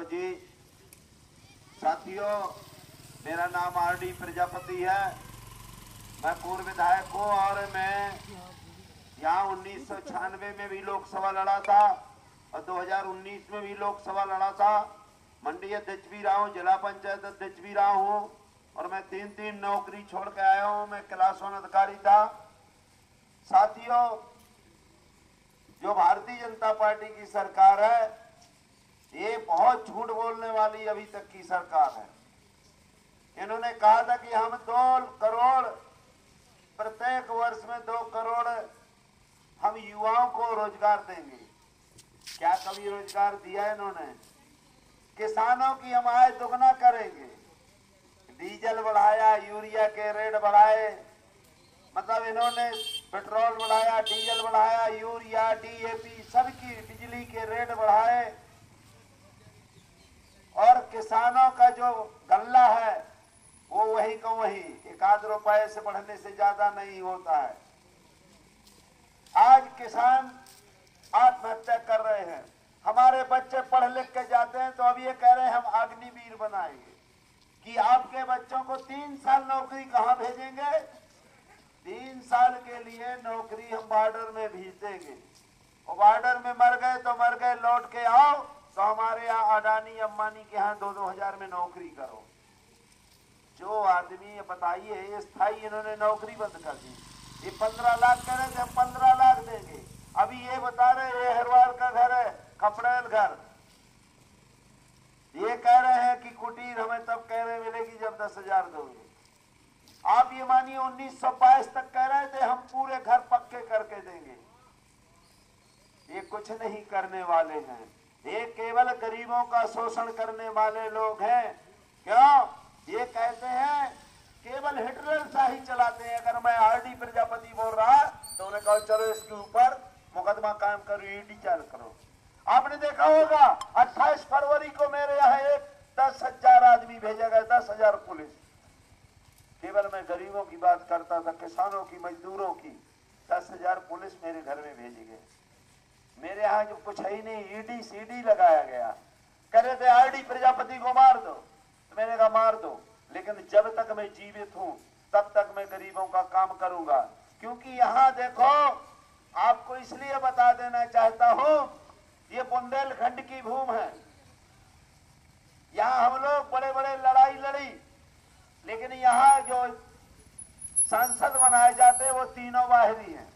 जी। साथियों, मेरा नाम आरडी प्रजापति है। मैं पूर्व विधायक हूँ और मैं यहाँ 1996 में भी लोकसभा लड़ा था और 2019 में भी लोकसभा लड़ा था। मंडी अध्यक्ष भी रहा हूँ, जिला पंचायत अध्यक्ष भी रहा हूँ और मैं तीन नौकरी छोड़ के आया हूँ। मैं क्लास 1 अधिकारी था। साथियों, जो भारतीय जनता पार्टी की सरकार है, ये बहुत झूठ बोलने वाली अभी तक की सरकार है। इन्होंने कहा था कि हम 2 करोड़ प्रत्येक वर्ष में 2 करोड़ हम युवाओं को रोजगार देंगे। क्या कभी रोजगार दिया इन्होंने? किसानों की हम आय दुगना करेंगे। डीजल बढ़ाया, यूरिया के रेट बढ़ाए, मतलब इन्होंने पेट्रोल बढ़ाया, डीजल बढ़ाया, यूरिया, डीएपी सबकी बिजली के रेट बढ़ाए और किसानों का जो गल्ला है वो वही का वही, 1 रुपए से बढ़ने से ज्यादा नहीं होता है। आज किसान आत्महत्या कर रहे हैं। हमारे बच्चे पढ़ लिख के जाते हैं तो अब ये कह रहे हैं हम अग्निवीर बनाएंगे। कि आपके बच्चों को 3 साल नौकरी कहाँ भेजेंगे? 3 साल के लिए नौकरी हम बॉर्डर में भेज देंगे और बॉर्डर में मर गए तो मर गए, लौट के आओ तो हमारे यहाँ अडानी अंबानी के यहाँ 2-2 हजार में नौकरी करो। जो आदमी, बताइए, स्थायी इन्होंने नौकरी बंद कर दी। ये 15 लाख कह रहे थे, हम 15 लाख देंगे। अभी ये बता रहे ये हरवार का घर है, खपड़ेल घर। ये कह रहे हैं कि कुटीर हमें तब कह रहे मिलेगी जब 10,000 दोगे। आप ये मानिए 1922 तक कह रहे थे हम पूरे घर पक्के करके देंगे। ये कुछ नहीं करने वाले हैं। ये केवल गरीबों का शोषण करने वाले लोग हैं। क्यों? ये कहते हैं केवल हिटलर शाही चलाते हैं। अगर मैं आरडी प्रजापति बोल रहा तो उन्हें कहा चलो इसके ऊपर मुकदमा कायम करो, ईडी चालू करो। आपने देखा होगा 28 फरवरी को मेरे यहाँ एक 10,000 आदमी भेजा गया, 10,000 पुलिस। केवल मैं गरीबों की बात करता था, किसानों की, मजदूरों की। 10,000 पुलिस मेरे घर में भेजी गए। मेरे यहाँ जो कुछ है ही नहीं, ईडी सीडी लगाया गया। कह रहे थे आरडी प्रजापति को मार दो, तो मैंने कहा मार दो, लेकिन जब तक मैं जीवित हूँ तब तक मैं गरीबों का काम करूंगा। क्योंकि यहाँ देखो, आपको इसलिए बता देना चाहता हूँ, ये बुंदेलखंड की भूमि है। यहाँ हम लोग बड़े बड़े लड़ाई लड़ी, लेकिन यहाँ जो सांसद बनाए जाते हैं वो तीनों बाहरी हैं।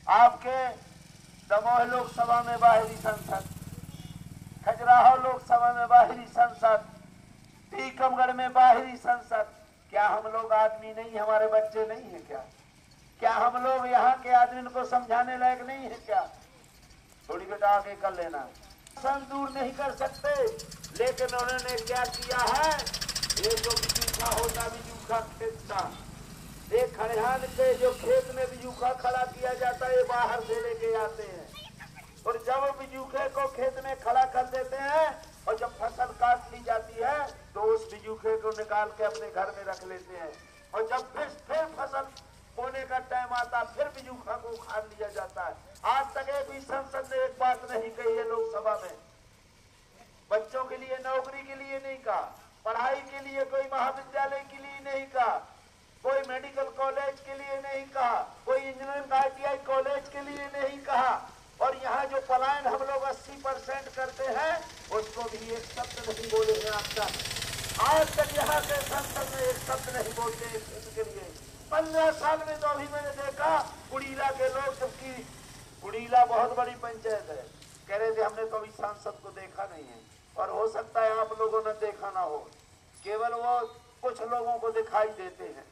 आपके दमोह लोकसभा में बाहरी सांसद, खजुराहो लोकसभा में बाहरी सांसद, टीकमगढ़ में बाहरी सांसद। क्या हम लोग आदमी नहीं, हमारे बच्चे नहीं है क्या? क्या हम लोग यहाँ के आदमी को समझाने लायक नहीं है क्या? थोड़ी बेटा आगे कर लेना। दूर नहीं कर सकते, लेकिन उन्होंने क्या किया है, ये जो बिजूखा होता, बिजूखा खेत का, एक खलिहान पे जो खेत में बिजूखा खड़ा किया जाता है, ये बाहर से लेके आते हैं और जब बिजूखे को खेत में खड़ा कर देते हैं और जब फसल काट ली जाती है तो उस बिजूखे को निकाल के अपने घर में रख लेते हैं और जब फिर फसल बोने का टाइम आता फिर बिजूखा को उखाड़ लिया जाता है। आज तक एक भी संसद ने एक बात नहीं कही है लोकसभा में। बच्चों के लिए, नौकरी के लिए नहीं कहा, पढ़ाई के लिए कोई महाविद्यालय के लिए नहीं कहा, कोई मेडिकल कॉलेज के लिए नहीं कहा, कोई इंजीनियरिंग ITI कॉलेज के लिए नहीं कहा। और यहाँ जो पलायन हम लोग 80% करते हैं उसको भी एक शब्द नहीं बोले हैं आज तक। आज तक यहाँ के संसद में एक शब्द नहीं बोलते इसके लिए। 15 साल में तो अभी मैंने देखा कुड़ीला के लोग, जबकि कुड़ीला बहुत बड़ी पंचायत है, कह रहे थे हमने तो अभी सांसद को देखा नहीं है। और हो सकता है आप लोगों ने देखा ना हो, केवल वो कुछ लोगों को दिखाई देते हैं।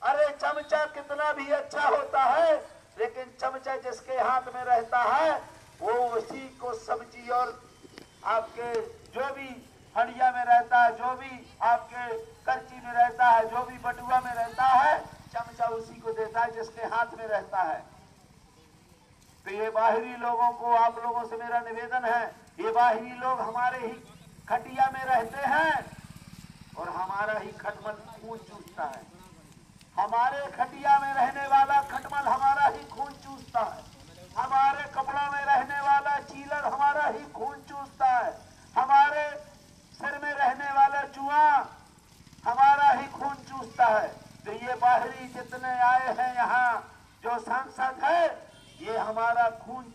अरे चमचा कितना भी अच्छा होता है, लेकिन चमचा जिसके हाथ में रहता है वो उसी को सब्जी और आपके जो भी हंडिया में रहता है, जो भी आपके करची में रहता है, जो भी बटुआ में रहता है, चमचा उसी को देता है जिसके हाथ में रहता है। तो ये बाहरी लोगों को, आप लोगों से मेरा निवेदन है, ये बाहरी लोग हमारे ही खटिया में रहते हैं और हमारा ही खटमल खून चूसता है। हमारे खटिया में रहने वाला खटमल हमारा ही खून चूसता है। हमारे कपड़ों में रहने वाला चीलर हमारा ही खून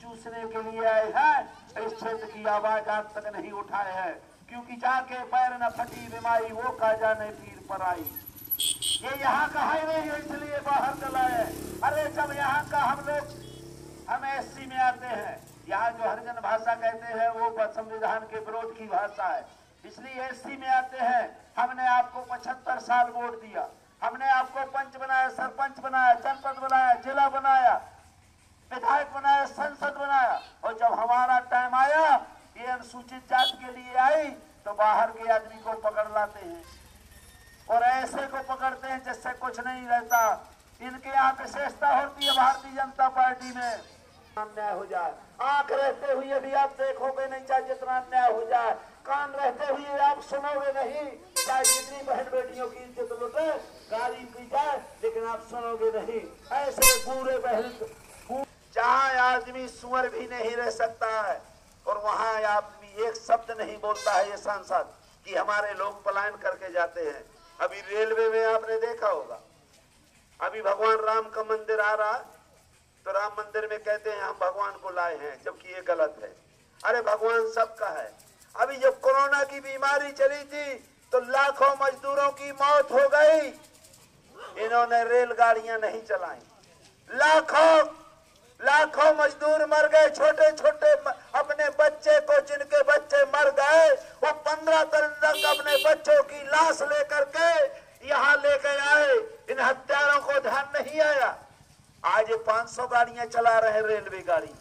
चूसने के लिए आए हैं, इस क्षेत्र की आवाज आज तक नहीं उठाए हैं, क्योंकि जाके पैर न फटी बीमारी वो का जाने पीर पर आई। ये यहाँ का है नहीं, इसलिए बाहर चला है। अरे जब यहाँ का हम एससी में आते हैं, यहाँ जो हरिजन भाषा कहते हैं वो संविधान के विरोध की भाषा है, इसलिए एससी में आते हैं। हमने आपको 75 साल वोट दिया, हमने आपको पंच बनाया, सरपंच बनाया, जनपद बनाया, जिला बनाया, विधायक बनाया, संसद बनाया, और जब हमारा टाइम आया ये अनुसूचित जाति के लिए आई तो बाहर के आदमी को पकड़ लाते हैं और ऐसे को पकड़ते हैं जिससे कुछ नहीं रहता। इनके यहाँ विशेषता होती है भारतीय जनता पार्टी में, अन्याय हो जाए, आंख रहते हुए भी आप देखोगे नहीं, चाहे जितना अन्याय हो जाए, कान रहते हुए आप सुनोगे नहीं, चाहे जितनी बहन बेटियों की इज्जत लुटे, गाली पी जाए, लेकिन आप सुनोगे नहीं। ऐसे पूरे बहन जहाँ आदमी सुअर भी नहीं रह सकता है और वहाँ आदमी एक शब्द नहीं बोलता है ये सांसद कि हमारे लोग पलायन करके जाते हैं। अभी रेलवे में आपने देखा होगा, अभी भगवान राम का मंदिर आ रहा, तो राम मंदिर में कहते हैं हम भगवान को लाए हैं, जबकि ये गलत है। अरे भगवान सबका है। अभी जब कोरोना की बीमारी चली थी तो लाखों मजदूरों की मौत हो गई, इन्होंने रेलगाड़ियां नहीं चलाई, लाखों मजदूर मर गए, छोटे छोटे अपने बच्चे को, जिनके बच्चे मर गए वो 15 दिन तक अपने बच्चों की लाश लेकर के यहाँ लेके आए। इन हत्यारों को ध्यान नहीं आया। आज 500 गाड़ियां चला रहे रेलवे गाड़ी,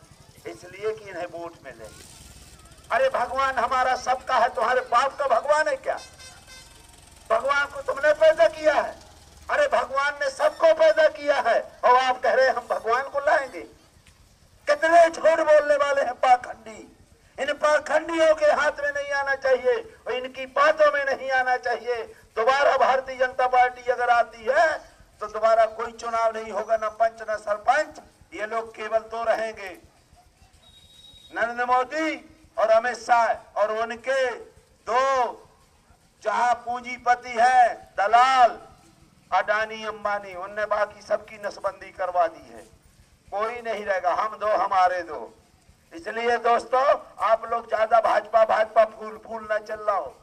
इसलिए कि इन्हें वोट मिले। अरे भगवान हमारा सबका है, तुम्हारे बाप का भगवान है क्या? भगवान को तुमने पैदा किया है? अरे भगवान ने सबको पैदा किया है और आप कह रहे हम भगवान को लाएंगे। कितने झूठ बोलने वाले हैं पाखंडी। इन पाखंडियों के हाथ में नहीं आना चाहिए और इनकी बातों में नहीं आना चाहिए। दोबारा भारतीय जनता पार्टी अगर आती है तो दोबारा कोई चुनाव नहीं होगा, न पंच न सरपंच, ये लोग केवल तो रहेंगे नरेंद्र मोदी और अमित शाह और उनके दो जहां पूंजीपति है दलाल अडानी अंबानी, उनने बाकी सबकी नसबंदी करवा दी है, कोई नहीं रहेगा, हम दो हमारे दो। इसलिए दोस्तों आप लोग ज्यादा भाजपा फूल न चल रहा हो।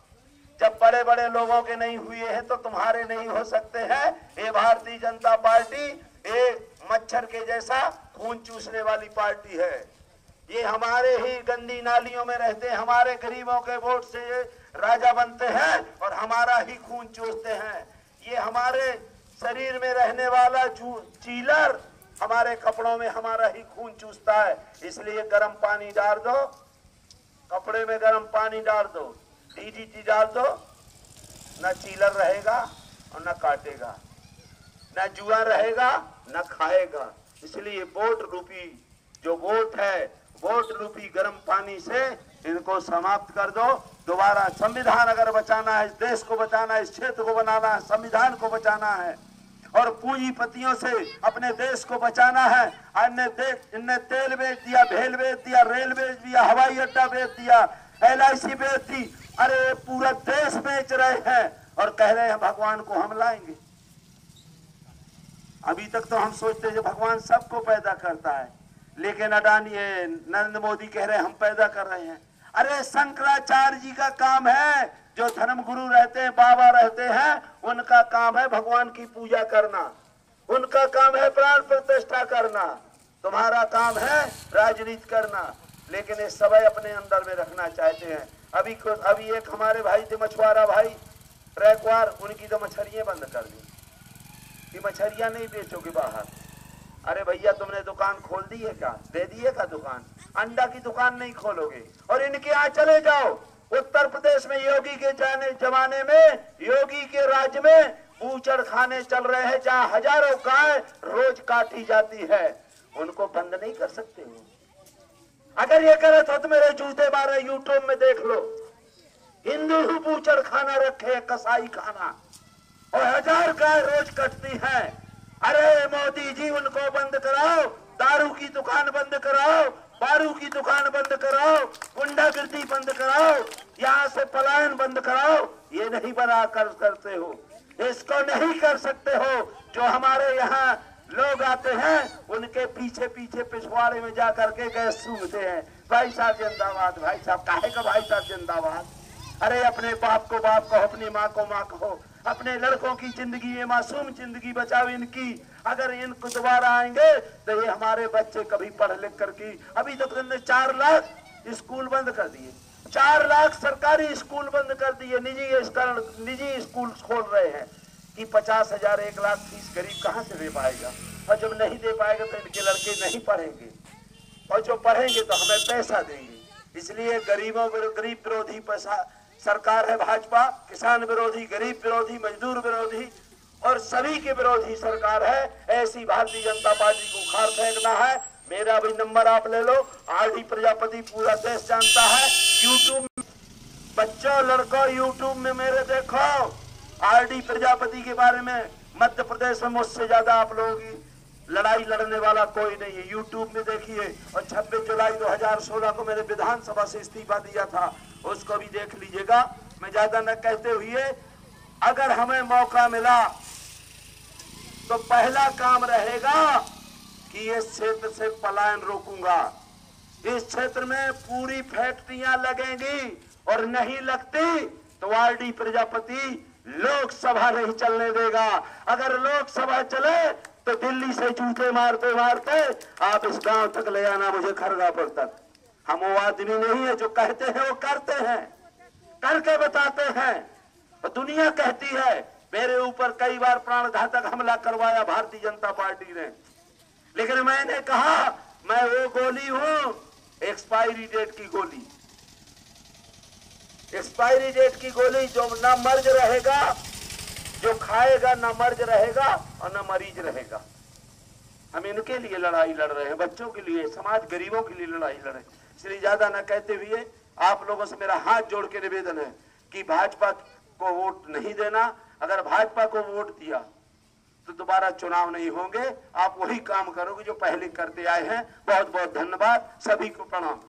जब बड़े बड़े लोगों के नहीं हुए हैं तो तुम्हारे नहीं हो सकते हैं। ये भारतीय जनता पार्टी एक मच्छर के जैसा खून चूसने वाली पार्टी है। ये हमारे ही गंदी नालियों में रहते हैं, हमारे गरीबों के वोट से ये राजा बनते हैं और हमारा ही खून चूसते हैं। ये हमारे शरीर में रहने वाला चीलर हमारे कपड़ों में हमारा ही खून चूसता है। इसलिए गर्म पानी डाल दो, कपड़े में गर्म पानी डाल दो, डीडीटी डाल दो, न चीलर रहेगा और न काटेगा, न जुआ रहेगा न खाएगा। इसलिए वोट रूपी जो वोट है, वोट रूपी गर्म पानी से इनको समाप्त कर दो। दोबारा संविधान अगर बचाना है, इस देश को बचाना है, इस क्षेत्र को बनाना है, संविधान को बचाना है और पूंजीपतियों से अपने देश को बचाना है। इनने तेल बेच दिया, भेल बेच दिया, रेल बेच दिया, हवाई अड्डा बेच दिया, LIC बेच दी। अरे पूरा देश बेच रहे हैं और कह रहे हैं भगवान को हम लाएंगे। अभी तक तो हम सोचते हैं भगवान सबको पैदा करता है, लेकिन अडानी नरेंद्र मोदी कह रहे हैं हम पैदा कर रहे हैं। अरे शंकराचार्य जी का काम है, जो धर्म गुरु रहते हैं, बाबा रहते हैं, उनका काम है भगवान की पूजा करना, उनका काम है प्राण प्रतिष्ठा करना, तुम्हारा काम है राजनीति करना। लेकिन ये सब अपने अंदर में रखना चाहते हैं। अभी एक हमारे भाई थे मछुआरा भाई ट्रैकवार, उनकी तो मछलियां बंद कर दी कि मछलियां नहीं बेचोगे बाहर। अरे भैया तुमने दुकान खोल दी है क्या? दे दी है क्या दुकान? अंडा की दुकान नहीं खोलोगे। और इनके यहाँ चले जाओ, उत्तर प्रदेश में योगी के जमाने में, योगी के राज्य में बूचड़ खाने चल रहे हैं जहाँ हजारों गाय रोज काटी जाती है, उनको बंद नहीं कर सकते हो। अगर ये गलत हो तो मेरे जूते मारे यूट्यूब में देख लो। हिंदू ही बूचड़ खाना रखे, कसाई खाना, और 1000 गाय रोज कटती है। अरे मोदी जी उनको बंद कराओ, दारू की दुकान बंद कराओ, बारू की दुकान बंद कराओ, गुंडागर्दी बंद कराओ, यहाँ से पलायन बंद कराओ। ये नहीं बना कर करते हो, इसको नहीं कर सकते हो। जो हमारे यहाँ लोग आते हैं, उनके पीछे पीछे पिछवाड़े में जा करके गैस सूंघते हैं, भाई साहब जिंदाबाद, भाई साहब काहे का भाई साहब जिंदाबाद। अरे अपने बाप को बाप कहो, अपनी माँ को माँ कहो, अपने लड़कों की जिंदगी, ये मासूम जिंदगी बचाओ इनकी। अगर इनको दोबारा आएंगे तो ये हमारे बच्चे कभी पढ़ लिख करके, अभी तक तो 4 लाख स्कूल बंद कर दिए, 4 लाख सरकारी स्कूल बंद कर दिए, निजी स्कूल खोल रहे हैं कि 50,000 1 लाख फीस गरीब कहाँ से दे पाएगा। और जब नहीं दे पाएगा तो इनके लड़के नहीं पढ़ेंगे, और जो पढ़ेंगे तो हमें पैसा देंगे। इसलिए गरीब विरोधी सरकार है भाजपा, किसान विरोधी, गरीब विरोधी, मजदूर विरोधी और सभी के विरोधी सरकार है। ऐसी भारतीय जनता पार्टी को उखाड़ फेंकना है। मेरा भी नंबर आप ले लो, आरडी प्रजापति पूरा देश जानता है। यूट्यूब बच्चों लड़कों यूट्यूब में मेरे देखो, आरडी प्रजापति के बारे में मध्य प्रदेश में मुझसे ज्यादा आप लोगों की लड़ाई लड़ने वाला कोई नहीं है। यूट्यूब में देखिए, और 26 जुलाई 2016 को मैंने विधानसभा से इस्तीफा दिया था, उसको भी देख लीजिएगा। मैं ज्यादा न कहते हुए, अगर हमें मौका मिला तो पहला काम रहेगा कि इस क्षेत्र से पलायन रोकूंगा। इस क्षेत्र में पूरी फैक्ट्रियां लगेंगी, और नहीं लगती तो आरडी प्रजापति लोकसभा नहीं चलने देगा। अगर लोकसभा चले तो दिल्ली से जूते मारते मारते आप इस गांव तक ले आना मुझे, खरगापुर तक। हम वो आदमी नहीं है जो कहते हैं वो करते हैं, करके बताते हैं। और दुनिया कहती है, मेरे ऊपर कई बार प्राणघातक हमला करवाया भारतीय जनता पार्टी ने, लेकिन मैंने कहा मैं वो गोली हूं, एक्सपायरी डेट की गोली, एक्सपायरी डेट की गोली, जो ना मर्ज रहेगा, जो खाएगा ना मर्ज रहेगा और ना मरीज रहेगा। हम इनके लिए लड़ाई लड़ रहे हैं, बच्चों के लिए, समाज गरीबों के लिए लड़ाई लड़ रहे हैं। इसलिए ज्यादा ना कहते हुए आप लोगों से मेरा हाथ जोड़ के निवेदन है कि भाजपा को वोट नहीं देना। अगर भाजपा को वोट दिया तो दोबारा चुनाव नहीं होंगे, आप वही काम करोगे जो पहले करते आए हैं। बहुत बहुत धन्यवाद, सभी को प्रणाम।